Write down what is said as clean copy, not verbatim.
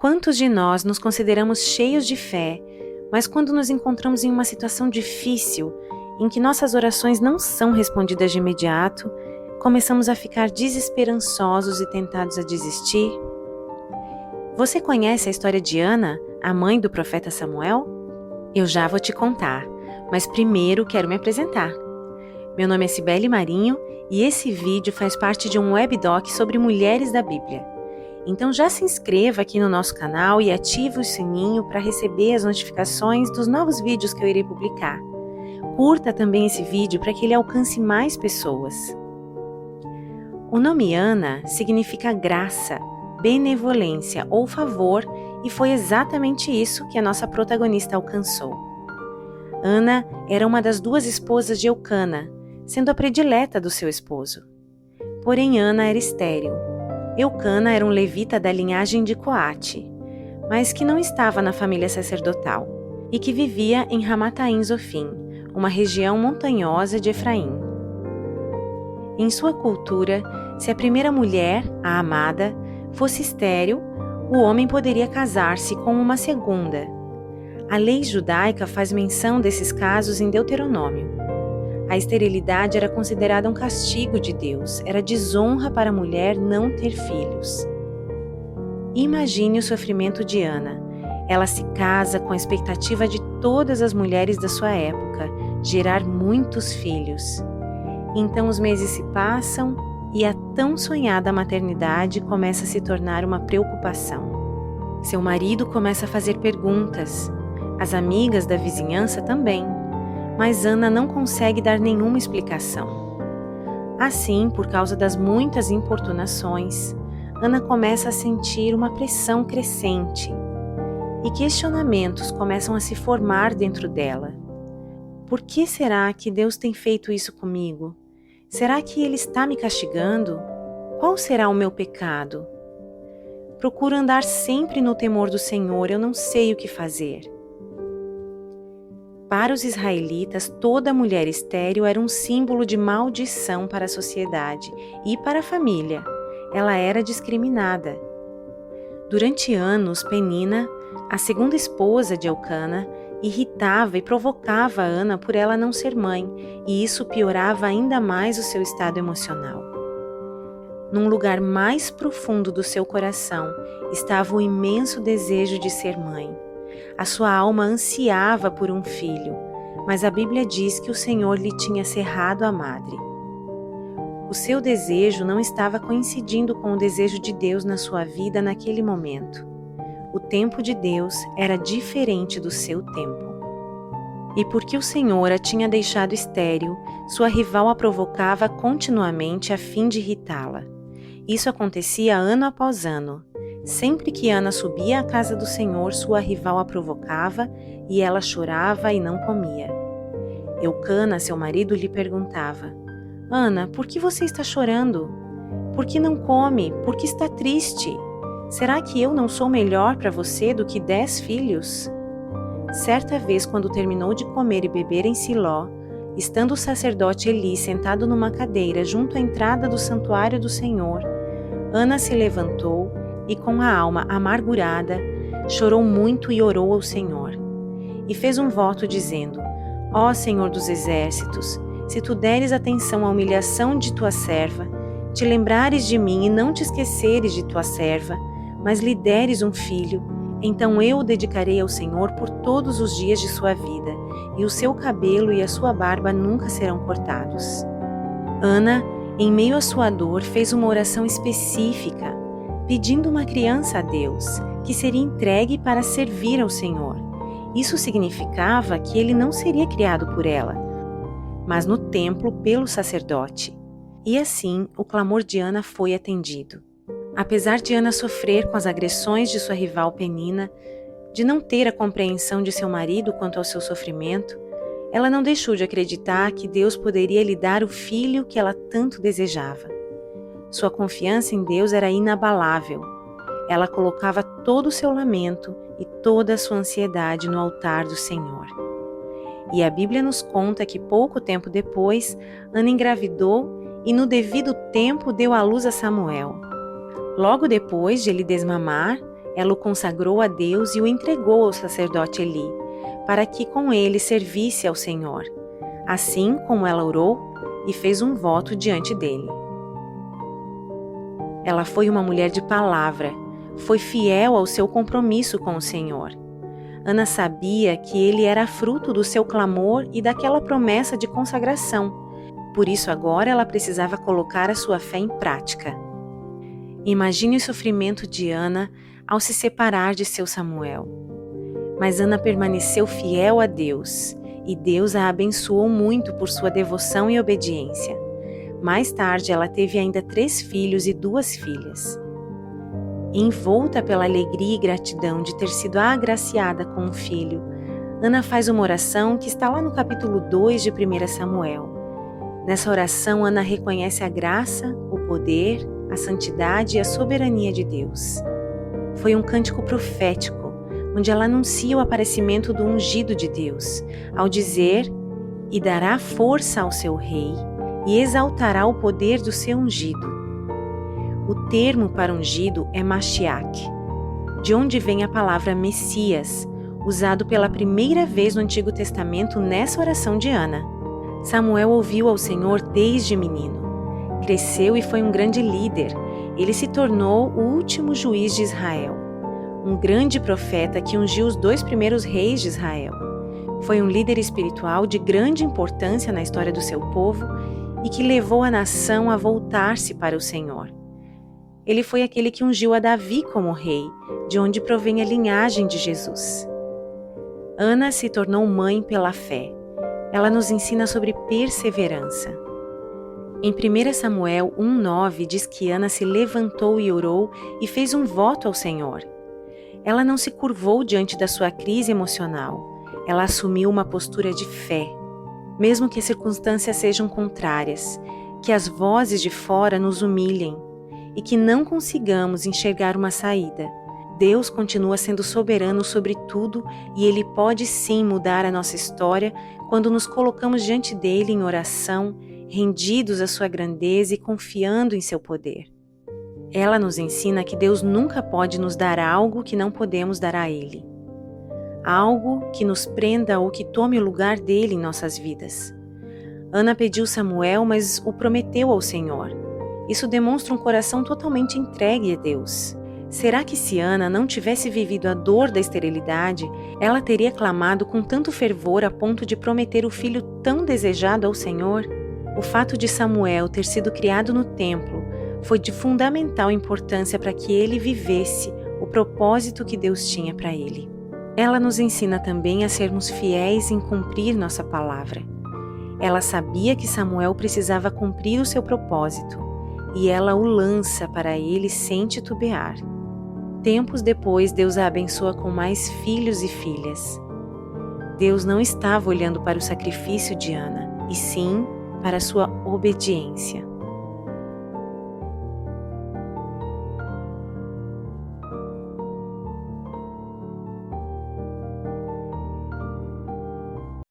Quantos de nós nos consideramos cheios de fé, mas quando nos encontramos em uma situação difícil, em que nossas orações não são respondidas de imediato, começamos a ficar desesperançosos e tentados a desistir? Você conhece a história de Ana, a mãe do profeta Samuel? Eu já vou te contar, mas primeiro quero me apresentar. Meu nome é Cibele Marinho e esse vídeo faz parte de um webdoc sobre mulheres da Bíblia. Então já se inscreva aqui no nosso canal e ative o sininho para receber as notificações dos novos vídeos que eu irei publicar. Curta também esse vídeo para que ele alcance mais pessoas. O nome Ana significa graça, benevolência ou favor, e foi exatamente isso que a nossa protagonista alcançou. Ana era uma das duas esposas de Eucana, sendo a predileta do seu esposo. Porém, Ana era estéril. Eucana era um levita da linhagem de Coate, mas que não estava na família sacerdotal, e que vivia em Ramataim Zofim, uma região montanhosa de Efraim. Em sua cultura, se a primeira mulher, a amada, fosse estéril, o homem poderia casar-se com uma segunda. A lei judaica faz menção desses casos em Deuteronômio. A esterilidade era considerada um castigo de Deus, era desonra para a mulher não ter filhos. Imagine o sofrimento de Ana. Ela se casa com a expectativa de todas as mulheres da sua época, gerar muitos filhos. Então os meses se passam e a tão sonhada maternidade começa a se tornar uma preocupação. Seu marido começa a fazer perguntas, as amigas da vizinhança também, mas Ana não consegue dar nenhuma explicação. Assim, por causa das muitas importunações, Ana começa a sentir uma pressão crescente e questionamentos começam a se formar dentro dela. Por que será que Deus tem feito isso comigo? Será que Ele está me castigando? Qual será o meu pecado? Procuro andar sempre no temor do Senhor, eu não sei o que fazer. Para os israelitas, toda mulher estéril era um símbolo de maldição para a sociedade e para a família. Ela era discriminada. Durante anos, Penina, a segunda esposa de Eucana, irritava e provocava Ana por ela não ser mãe, e isso piorava ainda mais o seu estado emocional. Num lugar mais profundo do seu coração estava o imenso desejo de ser mãe. A sua alma ansiava por um filho, mas a Bíblia diz que o Senhor lhe tinha cerrado a madre. O seu desejo não estava coincidindo com o desejo de Deus na sua vida naquele momento. O tempo de Deus era diferente do seu tempo. E porque o Senhor a tinha deixado estéril, sua rival a provocava continuamente a fim de irritá-la. Isso acontecia ano após ano. Sempre que Ana subia à casa do Senhor, sua rival a provocava e ela chorava e não comia. Eucana, seu marido, lhe perguntava: Ana, por que você está chorando? Por que não come? Por que está triste? Será que eu não sou melhor para você do que 10 filhos? Certa vez, quando terminou de comer e beber em Siló, estando o sacerdote Eli sentado numa cadeira junto à entrada do santuário do Senhor, Ana se levantou e, com a alma amargurada, chorou muito e orou ao Senhor. E fez um voto dizendo: Ó Senhor dos exércitos, se tu deres atenção à humilhação de tua serva, te lembrares de mim e não te esqueceres de tua serva, mas lhe deres um filho, então eu o dedicarei ao Senhor por todos os dias de sua vida, e o seu cabelo e a sua barba nunca serão cortados. Ana, em meio à sua dor, fez uma oração específica, pedindo uma criança a Deus, que seria entregue para servir ao Senhor. Isso significava que ele não seria criado por ela, mas no templo pelo sacerdote. E assim, o clamor de Ana foi atendido. Apesar de Ana sofrer com as agressões de sua rival Penina, de não ter a compreensão de seu marido quanto ao seu sofrimento, ela não deixou de acreditar que Deus poderia lhe dar o filho que ela tanto desejava. Sua confiança em Deus era inabalável. Ela colocava todo o seu lamento e toda a sua ansiedade no altar do Senhor. E a Bíblia nos conta que pouco tempo depois, Ana engravidou e no devido tempo deu à luz a Samuel. Logo depois de ele desmamar, Ela o consagrou a Deus e o entregou ao sacerdote Eli, para que com ele servisse ao Senhor, assim como ela orou e fez um voto diante dele. Ela foi uma mulher de palavra, foi fiel ao seu compromisso com o Senhor. Ana sabia que ele era fruto do seu clamor e daquela promessa de consagração. Por isso agora ela precisava colocar a sua fé em prática. Imagine o sofrimento de Ana ao se separar de seu Samuel. Mas Ana permaneceu fiel a Deus, e Deus a abençoou muito por sua devoção e obediência. Mais tarde ela teve ainda 3 filhos e 2 filhas. Envolta pela alegria e gratidão de ter sido agraciada com um filho, Ana faz uma oração que está lá no capítulo 2 de 1 Samuel. Nessa oração, Ana reconhece a graça, o poder, a santidade e a soberania de Deus. Foi um cântico profético, onde ela anuncia o aparecimento do ungido de Deus, ao dizer: "E dará força ao seu rei, e exaltará o poder do seu ungido." O termo para ungido é Mashiach, de onde vem a palavra Messias, usado pela primeira vez no Antigo Testamento nessa oração de Ana. Samuel ouviu ao Senhor desde menino. Cresceu e foi um grande líder. Ele se tornou o último juiz de Israel, um grande profeta que ungiu os 2 primeiros reis de Israel. Foi um líder espiritual de grande importância na história do seu povo e que levou a nação a voltar-se para o Senhor. Ele foi aquele que ungiu a Davi como rei, de onde provém a linhagem de Jesus. Ana se tornou mãe pela fé. Ela nos ensina sobre perseverança. Em 1 Samuel 1,9 diz que Ana se levantou e orou e fez um voto ao Senhor. Ela não se curvou diante da sua crise emocional. Ela assumiu uma postura de fé, mesmo que as circunstâncias sejam contrárias, que as vozes de fora nos humilhem e que não consigamos enxergar uma saída. Deus continua sendo soberano sobre tudo e Ele pode sim mudar a nossa história quando nos colocamos diante dEle em oração, rendidos à sua grandeza e confiando em seu poder. Ela nos ensina que Deus nunca pode nos dar algo que não podemos dar a Ele. Algo que nos prenda ou que tome o lugar dele em nossas vidas. Ana pediu Samuel, mas o prometeu ao Senhor. Isso demonstra um coração totalmente entregue a Deus. Será que se Ana não tivesse vivido a dor da esterilidade, ela teria clamado com tanto fervor a ponto de prometer o filho tão desejado ao Senhor? O fato de Samuel ter sido criado no templo foi de fundamental importância para que ele vivesse o propósito que Deus tinha para ele. Ela nos ensina também a sermos fiéis em cumprir nossa palavra. Ela sabia que Samuel precisava cumprir o seu propósito, e ela o lança para ele sem titubear. Tempos depois, Deus a abençoa com mais filhos e filhas. Deus não estava olhando para o sacrifício de Ana, e sim para sua obediência.